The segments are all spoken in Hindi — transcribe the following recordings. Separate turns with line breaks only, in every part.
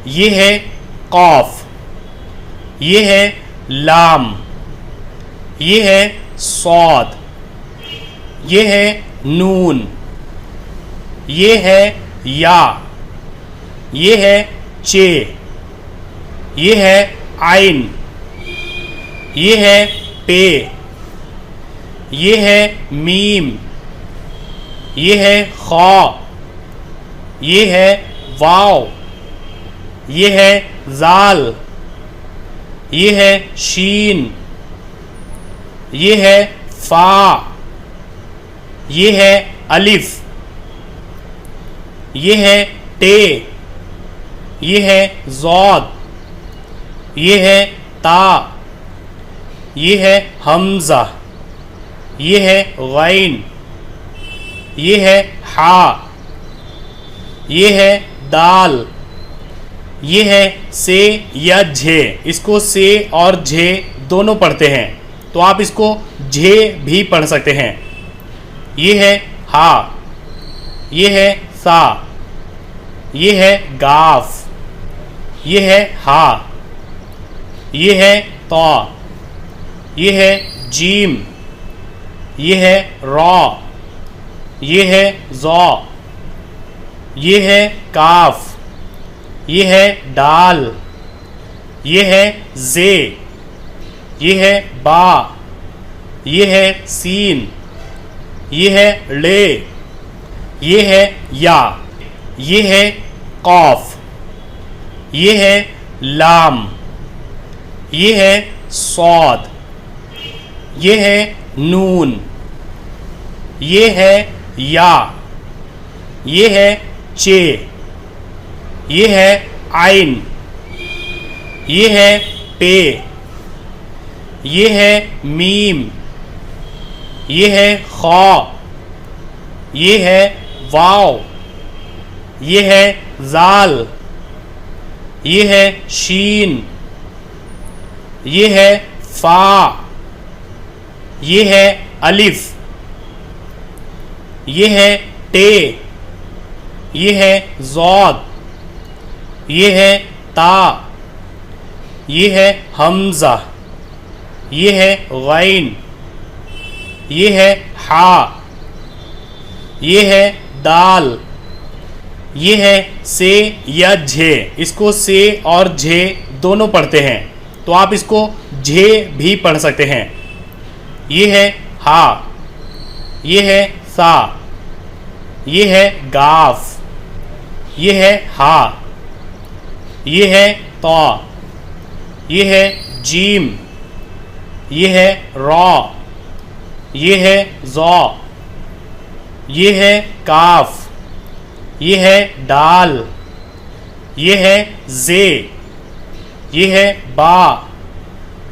ये है कॉफ, ये है लाम, ये है सौद, ये है नून, ये है या, ये है चे, ये है आइन, ये है पे, ये है मीम, ये है खा, ये है वाव, ये है जाल, ये है शीन, ये है फा, ये है अलिफ, ये है टे, ये है ज़ौद, ये है ता, ये है हमज़ा, ये है गैन, ये है हा, ये है दाल, ये है से या झे। इसको से और झे दोनों पढ़ते हैं, तो आप इसको झे भी पढ़ सकते हैं। ये है हा, ये है सा, ये है गाफ, ये है हा, ये है ता, ये है जीम, ये है रॉ, ये है ज़ौ, ये है काफ, ये है डाल, ये है जे, ये है बा, ये है सीन, ये है ले, ये है या, ये है कॉफ, ये है लाम, ये है सौद, ये है नून, ये है या, ये है चे, ये है आइन, ये है पे, ये है मीम, ये है खा, ये है वाव, ये है जाल, ये है शीन, ये है फा, ये है अलिफ, ये है टे, ये है ज़ौद, ये है ता, ये है हमज़ा, ये है गैन, ये है हा, ये है दाल, ये है से या झे। इसको से और झे दोनों पढ़ते हैं, तो आप इसको झे भी पढ़ सकते हैं। ये है हा, ये है सा, ये है गाफ, ये है हा, ये है ता, ये है जीम, ये है रॉ, ये है ज़ौ, ये है काफ, ये है डाल, ये है जे, ये है बा,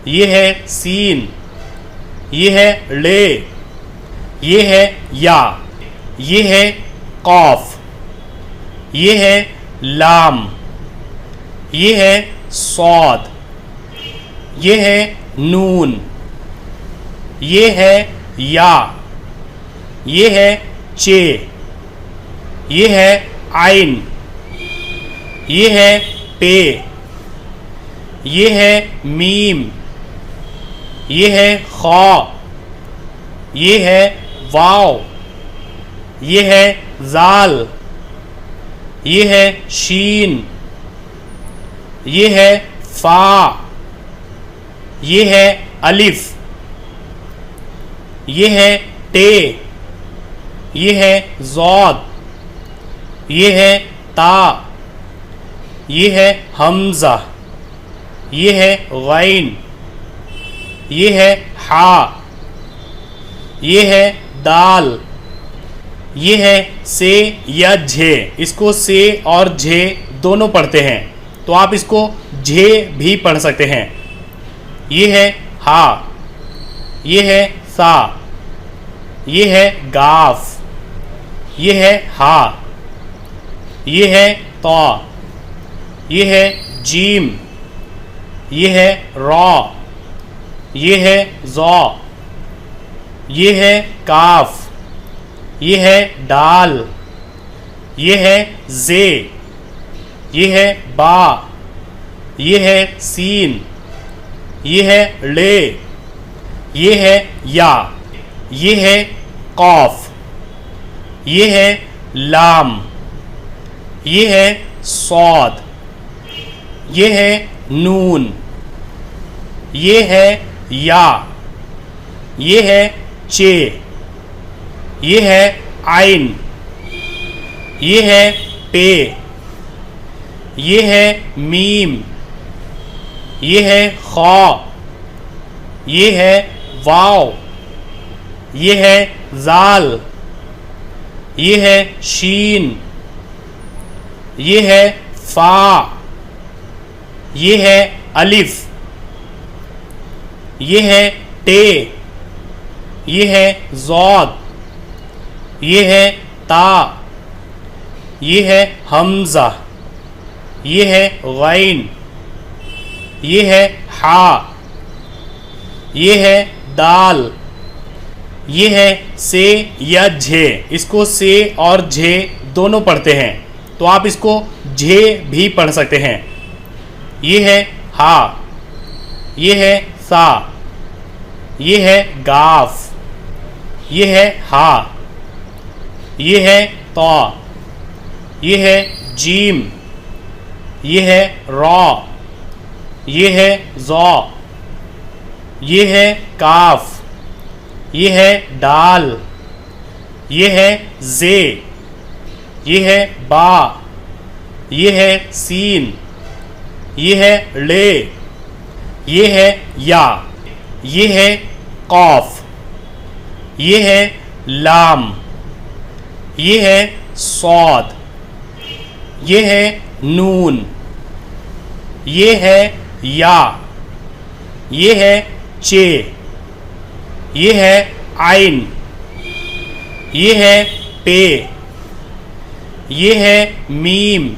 ये है सीन, ये है ले, ये है या, ये है कॉफ, ये है लाम, ये है सौद, ये है नून, ये है या, ये है चे, ये है आइन, ये है पे, ये है मीम, ये है खा, ये है वाव, ये है जाल, ये है शीन, ये है फा, ये है अलिफ, ये है टे, ये है ज़ौद, ये है ता, ये है हमज़ा, ये है गैन, ये है हा, ये है दाल, ये है से या झे। इसको से और झे दोनों पढ़ते हैं, तो आप इसको झे भी पढ़ सकते हैं। ये है हा, ये है सा, ये है गाफ, ये है हा, ये है ता, ये है जीम, ये है रॉ, ये है ज़ौ, ये है काफ, ये है डाल, ये है जे, ये है बा, ये है सीन, ये है ले, ये है या, ये है कौफ, ये है लाम, ये है सौद, ये है नून, ये है या, ये है चे, ये है आइन, ये है पे, ये है मीम, ये है खा, ये है वाव, ये है जाल, ये है शीन, ये है फा, ये है अलिफ, ये है टे, ये है ज़ौद, ये है ता, ये है हमज़ा, ये है गैन, ये है हा, ये है दाल, ये है से या झे। इसको से और झे दोनों पढ़ते हैं, तो आप इसको झे भी पढ़ सकते हैं। ये है हा, ये है सा, ये है गाफ, ये है हा, ये है तौ, ये है जीम, ये है रॉ, ये है जौ, ये है काफ, ये है डाल, ये है जे, ये है बा, ये है सीन, ये है ले, ये है या, ये है कौफ, ये है लाम, ये है सौद, ये है नून, ये है या, ये है चे, ये है आइन, ये है पे, ये है मीम,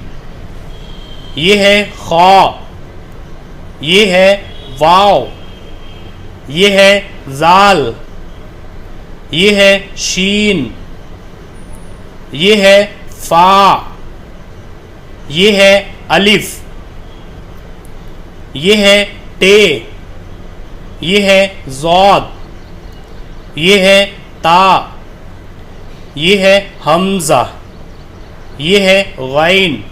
ये है खा, ये है वाव, ये है जाल, ये है शीन, ये है फा, ये है अलिफ, ये है टे, ये है ज़ौद, ये है ता, ये है हमज़ा, ये है गैन,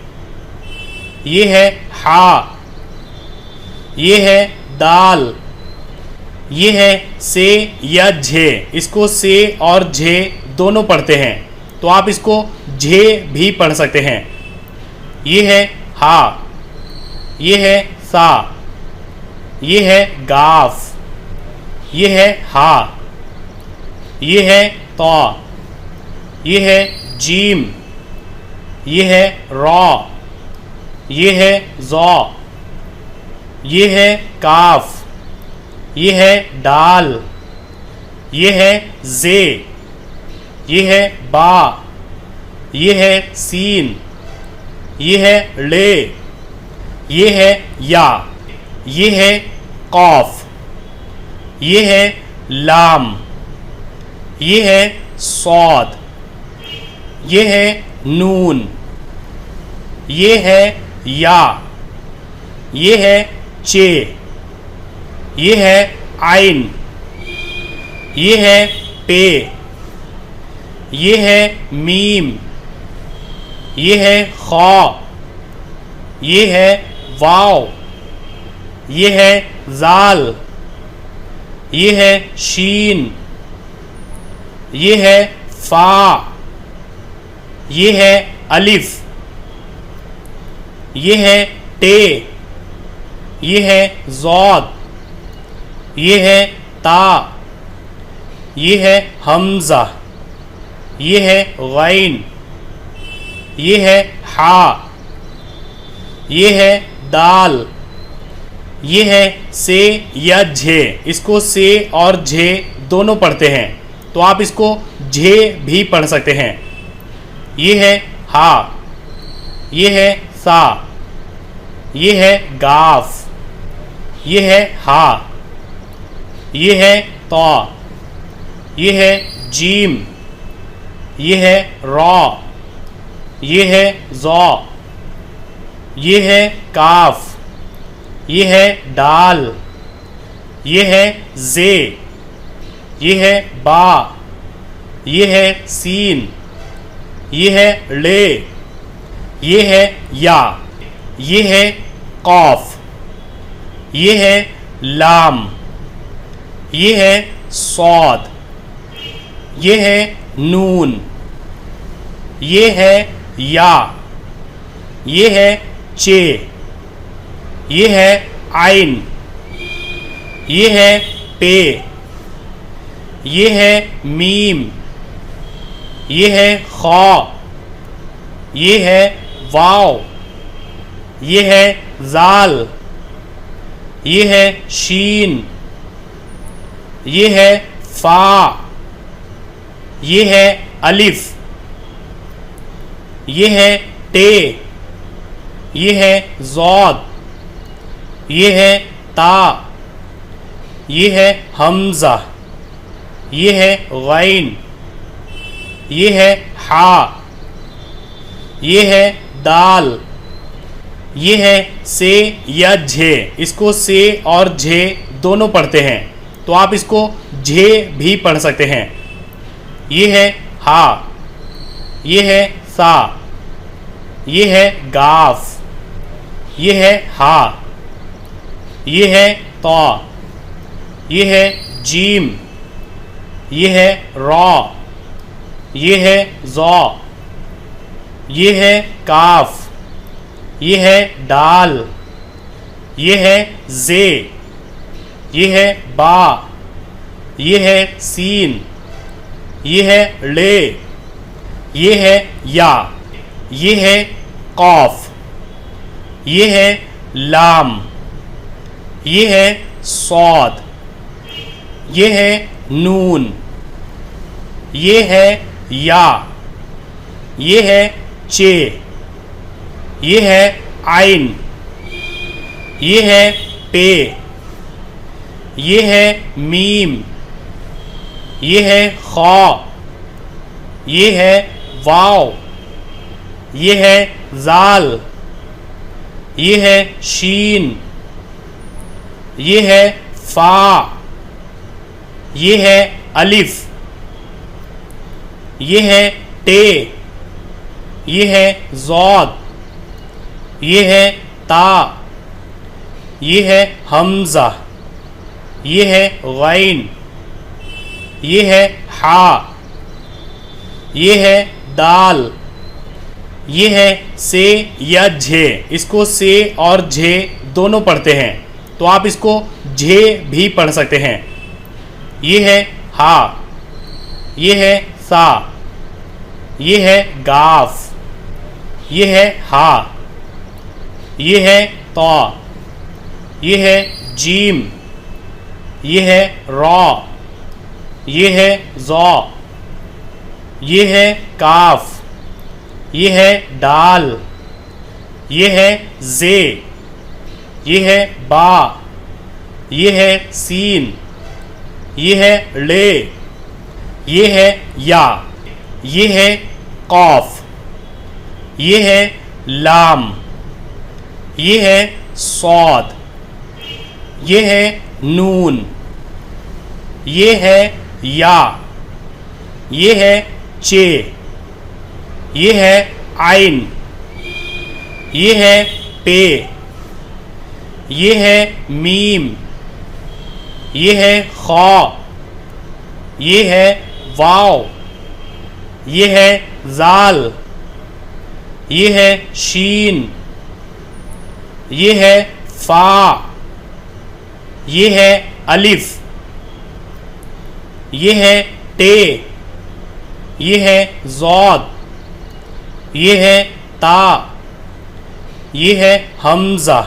ये है हा, ये है दाल, ये है से या झे। इसको से और झे दोनों पढ़ते हैं, तो आप इसको झे भी पढ़ सकते हैं। ये है हा, ये है सा, ये है गाफ, ये है हा, ये है तौ, ये है जीम, ये है रॉ, ये है जौ, ये है काफ, ये है डाल, ये है जे, ये है बा, ये है सीन, ये है ले, ये है या, ये है कौफ, ये है लाम, ये है सौद, ये है नून, ये है या, ये है चे, ये है आइन, ये है पे, ये है मीम, ये है खा, ये है वाव, ये है जाल, ये है शीन, ये है फा, ये है अलिफ, ये है टे, ये है ज़ौद, ये है ता, ये है हमज़ा, ये है गैन, ये है हा, ये है दाल, ये है से या झे। इसको से और झे दोनों पढ़ते हैं, तो आप इसको झे भी पढ़ सकते हैं। ये है हा, ये है सा, ये है गाफ, ये है हा, ये है तौ, ये है जीम, ये है रॉ, ये है जौ, ये है काफ, ये है दाल, ये है जे, ये है बा, ये है सीन, ये है ले, ये है या, ये है कौफ, ये है लाम, ये है सौद, ये है नून, ये है या, ये है चे, ये है आइन, ये है पे, ये है मीम, ये है खा, ये है वाव, ये है जाल, ये है शीन, ये है फा, ये है अलिफ, ये है टे, ये है ज़ौद, ये है ता, ये है हमज़ा, ये है गैन, ये है हा, ये है दाल, ये है से या झे। इसको से और झे दोनों पढ़ते हैं, तो आप इसको झे भी पढ़ सकते हैं। ये है हा, ये है सा, ये है गाफ, ये है हा, ये है ता, ये है जीम, ये है रॉ, ये है ज़ौ, ये है काफ, ये है दाल, ये है जे, ये है बा, ये है सीन, ये है ले, ये है या, ये है कौफ, ये है लाम, ये है सौद, ये है नून, ये है या, ये है चे, ये है आइन, ये है पे, ये है मीम, ये है खा, ये है वाव, ये है जाल, ये है शीन, ये है फा, ये है अलिफ, ये है टे, ये है ज़ौद, ये है ता, ये है हमज़ा, ये है गैन, ये है हा, ये है दाल, ये है से या झे। इसको से और झे दोनों पढ़ते हैं, तो आप इसको झे भी पढ़ सकते हैं। ये है हा, ये है सा, ये है गाफ, ये है हा, ये है ता, ये है जीम, ये है रॉ, ये है ज़ौ, ये है काफ, ये है दाल, ये है जे, ये है बा, ये है सीन, ये है ले, ये है या, ये है कौफ, ये है लाम, ये है सौद, ये है नून, ये है या, ये है चे, ये है आइन, ये है पे, ये है मीम, ये है खा, ये है वाव, ये है जाल, ये है शीन, ये है फा, ये है अलिफ, ये है टे, ये है ज़ौद, ये है ता, ये है हमज़ा,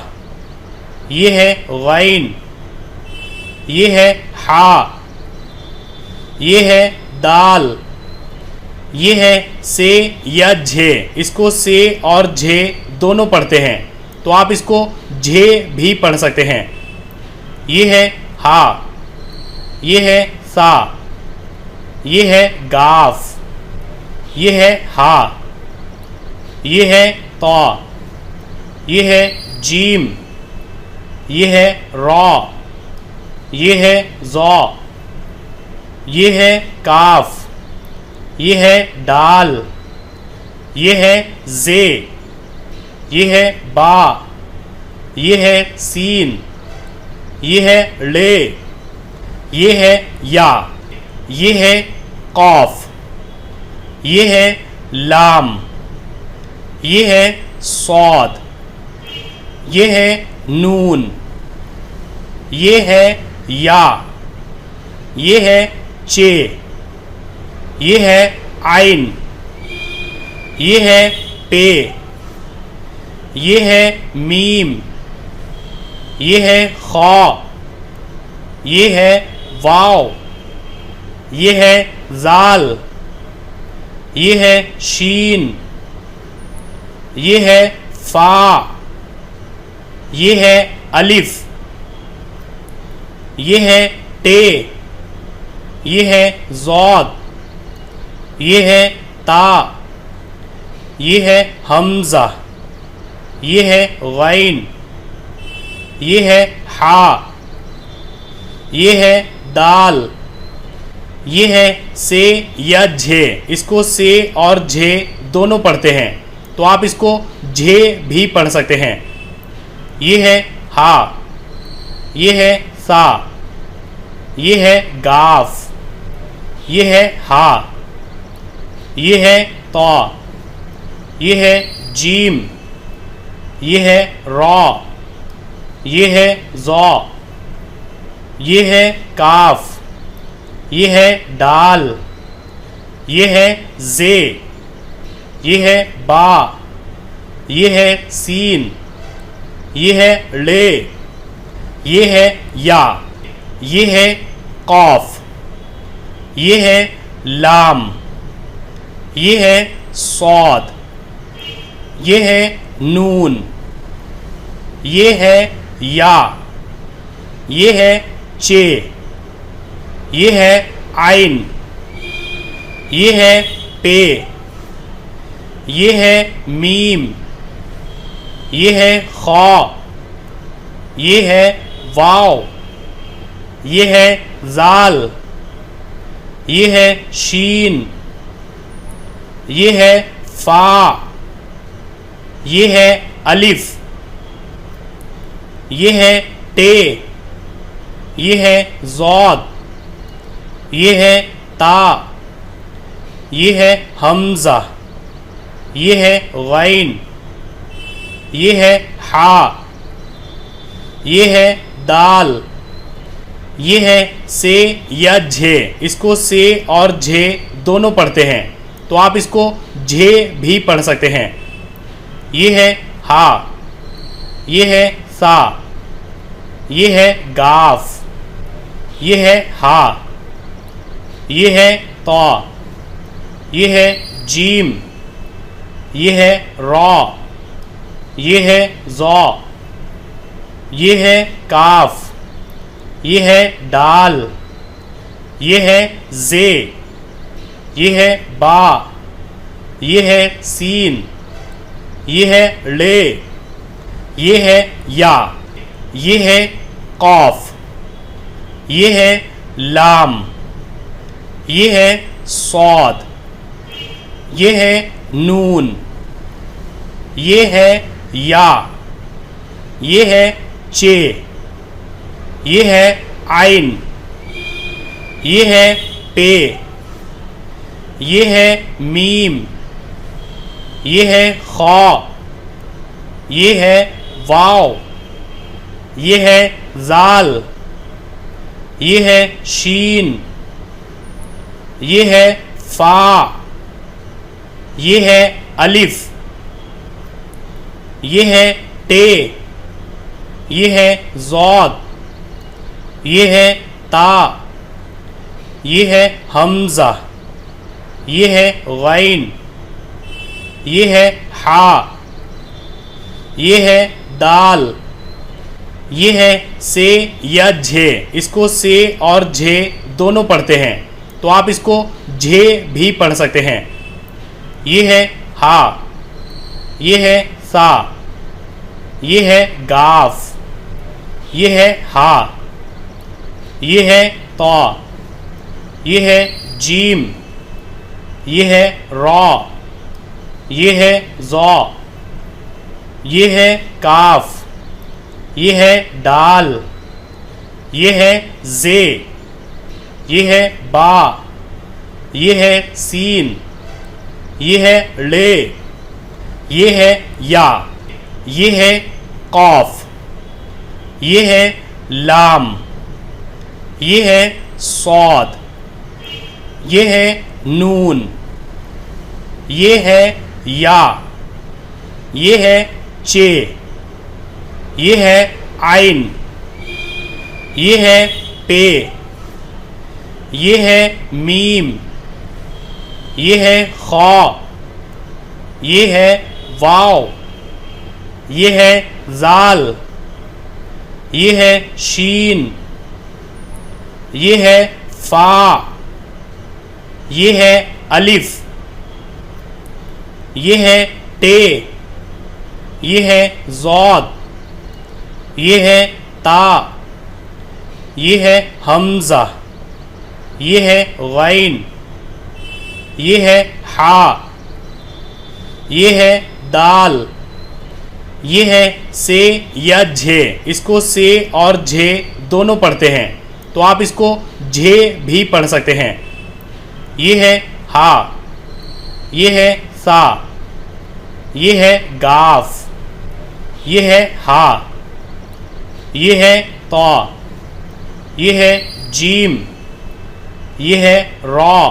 ये है गैन, ये है हा, ये है दाल, ये है से या झे। इसको से और झे दोनों पढ़ते हैं, तो आप इसको झे भी पढ़ सकते हैं। ये है हा, ये है सा, ये है गाफ, ये है हा, ये है ता, ये है जीम, ये है रॉ, ये है ज़ौ, ये है काफ, ये है दाल, ये है जे, ये है बा, ये है सीन, ये है ले, ये है या, ये है कौफ, ये है लाम, ये है सौद, ये है नून, ये है या, ये है चे, ये है आइन, ये है पे, ये है मीम, ये है खा, ये है वाव, ये है जाल, ये है शीन, ये है फा, ये है अलिफ, ये है टे, ये है ज़ौद, ये है ता, ये है हमज़ा, ये है गैन, ये है हा, ये है दाल, ये है से या झे। इसको से और झे दोनों पढ़ते हैं, तो आप इसको झे भी पढ़ सकते हैं। ये है हा, ये है सा, ये है गाफ, ये है हा, ये है तौ, ये है जीम, ये है रॉ, ये है ज़ौ, ये है काफ, ये है दाल, ये है जे, ये है बा, ये है सीन, ये है ले, ये है या, ये है कौफ, ये है लाम, ये है सौद, ये है नून, ये है या, ये है चे, ये है आइन, ये है पे, ये है मीम, ये है खा, ये है वाव, ये है जाल, ये है शीन, ये है फा, ये है अलिफ, ये है टे, ये है ज़ौद, ये है ता, ये है हमज़ा, ये है गैन, ये है हा, ये है दाल, ये है से या झे। इसको से और झे दोनों पढ़ते हैं, तो आप इसको झे भी पढ़ सकते हैं। ये है हा, ये है सा, ये है गाफ, ये है हा, ये है तौ, ये है जीम, ये है रॉ, ये है ज़ौ, ये है काफ, ये है दाल, ये है जे, ये है बा, ये है सीन, ये है ले, ये है या, ये है कौफ, ये है लाम, ये है सौद, ये है नून, ये है या, ये है चे, ये है आइन, ये है पे, ये है मीम, ये है खा, ये है वाव, ये है जाल, ये है शीन, ये है फा, ये है अलिफ, ये है टे, ये है ज़ौद, ये है ता, ये है हमज़ा, ये है गैन, ये है हा, ये है दाल, ये है से या झे। इसको से और झे दोनों पढ़ते हैं, तो आप इसको झे भी पढ़ सकते हैं। ये है हा, ये है सा, ये है गाफ, ये है हा, ये है तौ, ये है जीम, ये है रॉ, ये है जौ, ये है काफ, ये है डाल, ये है जे, ये है बा, ये है सीन, ये है ले, ये है या, ये है कौफ, ये है लाम, ये है सौद, ये है नून, ये है या, ये है चे, ये है आइन, ये है पे, ये है मीम, ये है खौ, ये है वाव, ये है जाल, ये है शीन, ये है फा, ये है अलिफ, ये है टे, ये है जौद, ये है ता, ये है हमजा, ये है गैन, ये है हा, ये है दाल, ये है से या झे। इसको से और झे दोनों पढ़ते हैं, तो आप इसको झे भी पढ़ सकते हैं। ये है हा, ये है सा, ये है गाफ, ये है हा, ये है तौ, ये है जीम, ये है रॉ,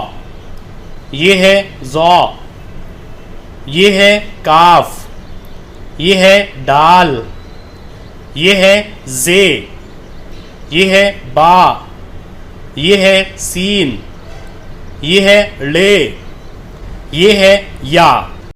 ये है जौ, ये है काफ, ये है डाल, ये है जे, ये है बा, ये है सीन, ये है ले, ये है या।